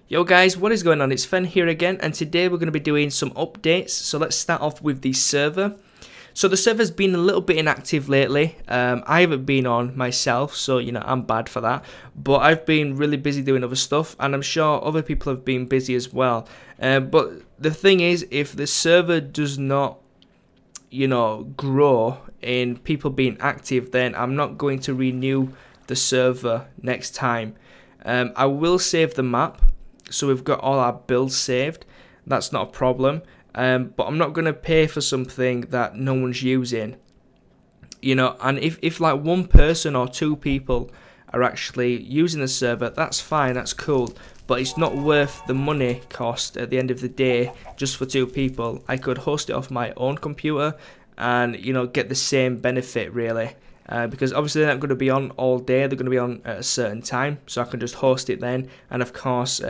Yo guys, what is going on? It's Fen here again, and today we're going to be doing some updates. So let's start off with the server. So the server's been a little bit inactive lately. I haven't been on myself, so you know I'm bad for that. But I've been really busy doing other stuff, and I'm sure other people have been busy as well. But the thing is, if the server does not, grow in people being active, then I'm not going to renew the server next time. I will save the map. So we've got all our builds saved. That's not a problem. But I'm not going to pay for something that no one's using. And if like one person or two people are actually using the server, that's fine, that's cool. But it's not worth the money cost at the end of the day just for two people. I could host it off my own computer and, get the same benefit really. Because obviously they're not going to be on all day, they're going to be on at a certain time, so I can just host it then, and of course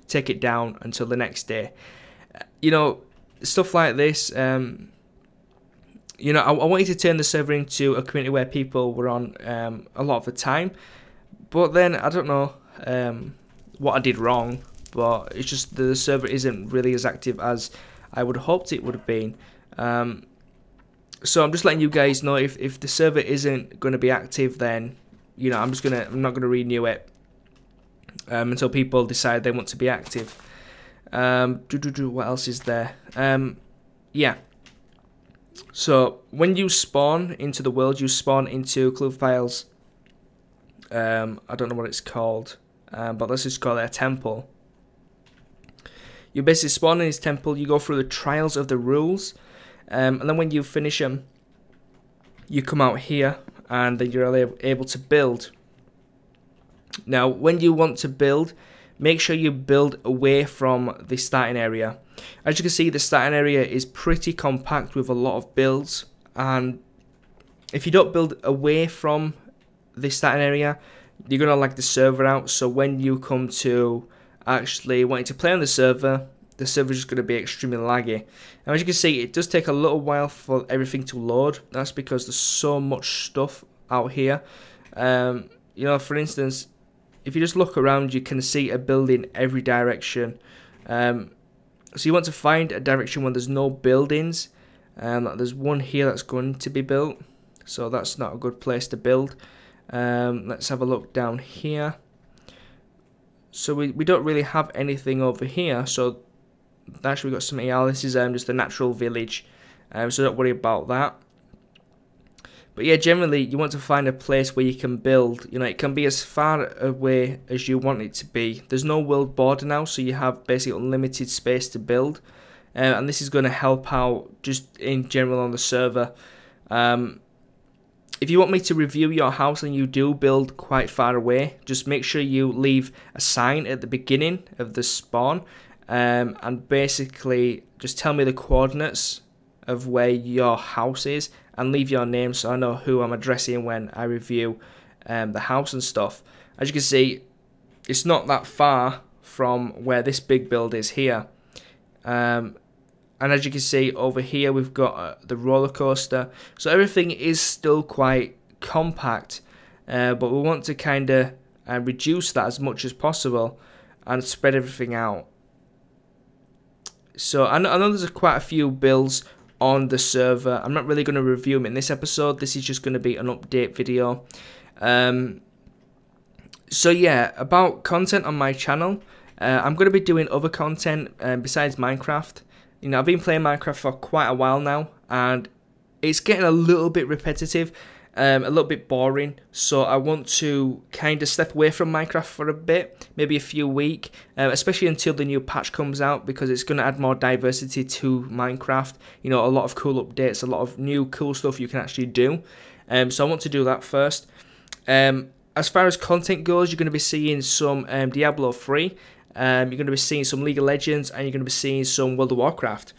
take it down until the next day. Stuff like this, I wanted to turn the server into a community where people were on a lot of the time, but then I don't know what I did wrong, but it's just the server isn't really as active as I would have hoped it would have been. So I'm just letting you guys know if the server isn't going to be active, then I'm not gonna renew it until people decide they want to be active. What else is there? Yeah. So when you spawn into the world, you spawn into Cluefile's. I don't know what it's called, but let's just call it a temple. You basically spawn in his temple. You go through the trials of the rules. And then when you finish them, you come out here and then you're able to build. Now, when you want to build, make sure you build away from the starting area. As you can see, the starting area is pretty compact with a lot of builds. And if you don't build away from the starting area, you're going to lag the server out. So when you come to actually wanting to play on the server is just going to be extremely laggy. And as you can see, it does take a little while for everything to load. That's because there's so much stuff out here. For instance, if you just look around, you can see a building every direction. So you want to find a direction where there's no buildings. There's one here that's going to be built, so that's not a good place to build. Let's have a look down here. So we don't really have anything over here, so actually we've got something else. This is just a natural village, so don't worry about that. But yeah, generally you want to find a place where you can build. It can be as far away as you want it to be. There's no world border now, so you have basically unlimited space to build, and this is going to help out just in general on the server. If you want me to review your house and you do build quite far away, just make sure you leave a sign at the beginning of the spawn. And basically just tell me the coordinates of where your house is and leave your name so I know who I'm addressing when I review the house and stuff. As you can see, it's not that far from where this big build is here. And as you can see over here, we've got the roller coaster. So everything is still quite compact, but we want to kind of reduce that as much as possible and spread everything out. So I know there's quite a few builds on the server. I'm not really going to review them in this episode. This is just going to be an update video. So yeah, about content on my channel, I'm going to be doing other content besides Minecraft. I've been playing Minecraft for quite a while now, and it's getting a little bit repetitive. A little bit boring, so I want to kind of step away from Minecraft for a bit, maybe a few weeks, especially until the new patch comes out, because it's going to add more diversity to Minecraft. A lot of cool updates, a lot of new cool stuff you can actually do. So I want to do that first. As far as content goes, you're going to be seeing some Diablo 3, you're going to be seeing some League of Legends, and you're going to be seeing some World of Warcraft.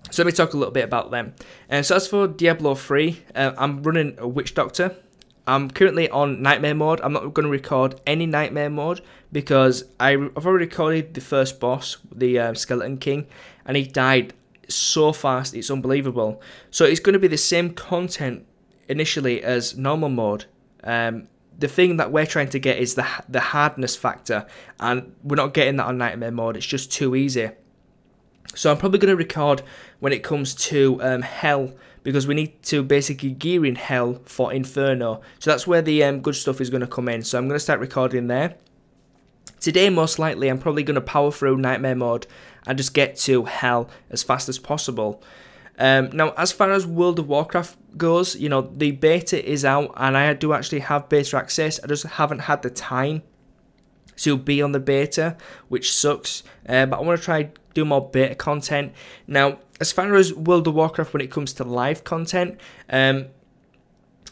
So let me talk a little bit about them. So as for Diablo 3, I'm running a Witch Doctor. I'm currently on Nightmare mode. I'm not going to record any Nightmare mode because I've already recorded the first boss, the Skeleton King, and he died so fast, it's unbelievable. So it's going to be the same content initially as normal mode. the thing that we're trying to get is the hardness factor, and we're not getting that on Nightmare mode. It's just too easy. So I'm probably going to record when it comes to Hell, because we need to basically gear in Hell for Inferno. So that's where the good stuff is going to come in. So I'm going to start recording there. Today, most likely, I'm probably going to power through Nightmare mode and just get to Hell as fast as possible. Now, as far as World of Warcraft goes, you know, the beta is out, and I do actually have beta access. I just haven't had the time to be on the beta, which sucks. But I want to try do more beta content. Now, as far as World of Warcraft when it comes to live content,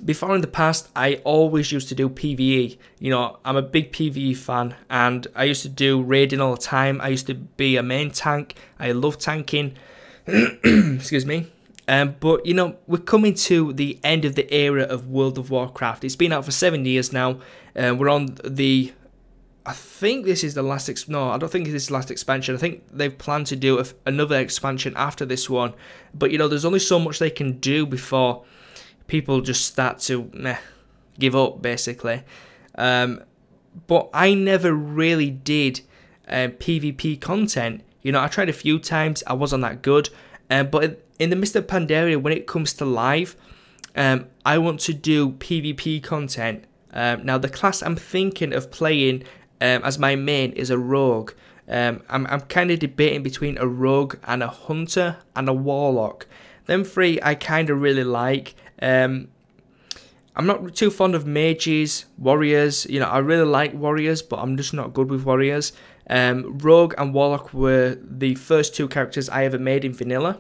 before in the past, I always used to do PvE. You know, I'm a big PvE fan, and I used to do raiding all the time. I used to be a main tank. I love tanking. Excuse me. But, you know, we're coming to the end of the era of World of Warcraft. It's been out for 7 years now. We're on the... I think this is the last... No, I don't think this is the last expansion. I think they've planned to do another expansion after this one. But, you know, there's only so much they can do before people just start to give up, basically. But I never really did PvP content. You know, I tried a few times. I wasn't that good. But in the midst of Pandaria, when it comes to live, I want to do PvP content. Now, the class I'm thinking of playing as my main is a rogue. I'm kind of debating between a rogue and a hunter and a warlock. Them three I kind of really like. I'm not too fond of mages, warriors. You know, I really like warriors, but I'm just not good with warriors. Rogue and warlock were the first two characters I ever made in vanilla.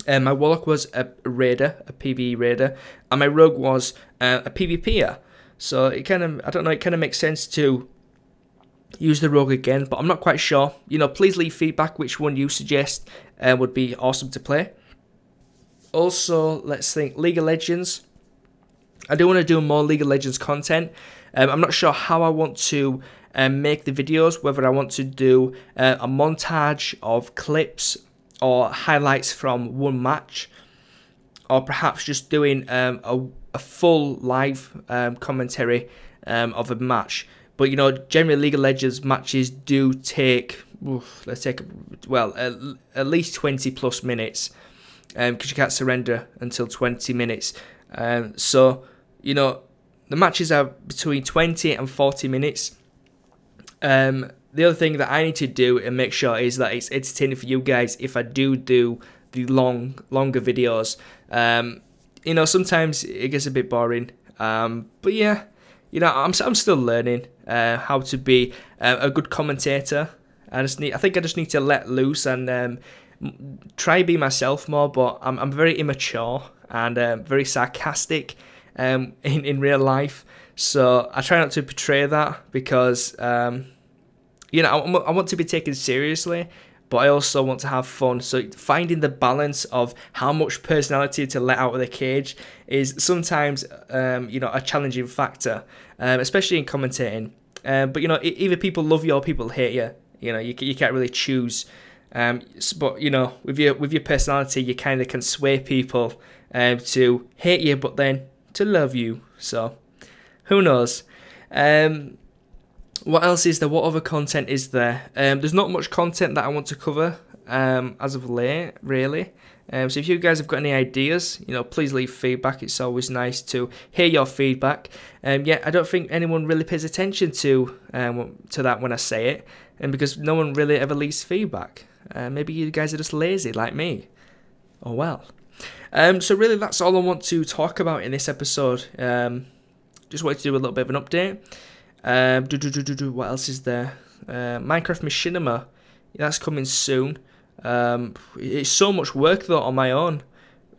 My warlock was a raider, a PvE raider, and my rogue was a PvPer. So it kind of, I don't know, it kind of makes sense to use the rogue again, but I'm not quite sure. You know, please leave feedback which one you suggest would be awesome to play. Also, let's think, League of Legends. I do want to do more League of Legends content. I'm not sure how I want to make the videos, whether I want to do a montage of clips or highlights from one match, or perhaps just doing a full live commentary of a match. But, you know, generally League of Legends matches do take, well, at least 20 plus minutes, because you can't surrender until 20 minutes. So, you know, the matches are between 20 and 40 minutes. The other thing that I need to do and make sure is that it's entertaining for you guys if I do the longer videos. You know, sometimes it gets a bit boring. But yeah, you know, I'm still learning how to be a good commentator. I think I just need to let loose and try be myself more. But I'm very immature and very sarcastic in real life. So I try not to portray that because you know, I want to be taken seriously, but I also want to have fun. So finding the balance of how much personality to let out of the cage is sometimes, you know, a challenging factor, especially in commentating. But, you know, either people love you or people hate you. You know, you can't really choose. But, you know, with your personality, you kind of can sway people to hate you, but then to love you. So, who knows? What else is there? What other content is there? There's not much content that I want to cover as of late, really. So if you guys have got any ideas, you know, please leave feedback. It's always nice to hear your feedback. Yeah, I don't think anyone really pays attention to that when I say it, and because no one really ever leaves feedback. Maybe you guys are just lazy like me. Oh well. So really, that's all I want to talk about in this episode. Just wanted to do a little bit of an update. What else is there? Minecraft Machinima, that's coming soon. It's so much work though on my own.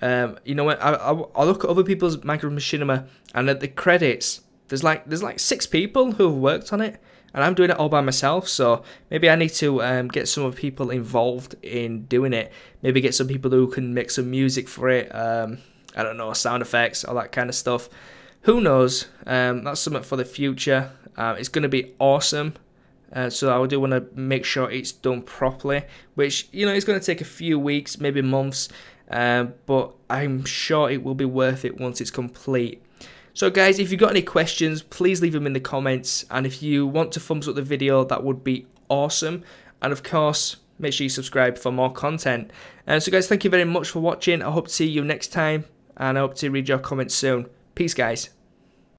You know, I look at other people's Minecraft Machinima, and at the credits, there's like 6 people who have worked on it, and I'm doing it all by myself. So maybe I need to get some of people involved in doing it. Maybe get some people who can make some music for it. I don't know, sound effects, all that kind of stuff. Who knows? That's something for the future. It's going to be awesome. So I do want to make sure it's done properly, which, you know, it's going to take a few weeks, maybe months, but I'm sure it will be worth it once it's complete. So guys, if you've got any questions, please leave them in the comments, and if you want to thumbs up the video, that would be awesome. And of course, make sure you subscribe for more content. So guys, thank you very much for watching. I hope to see you next time, and I hope to read your comments soon. Peace guys.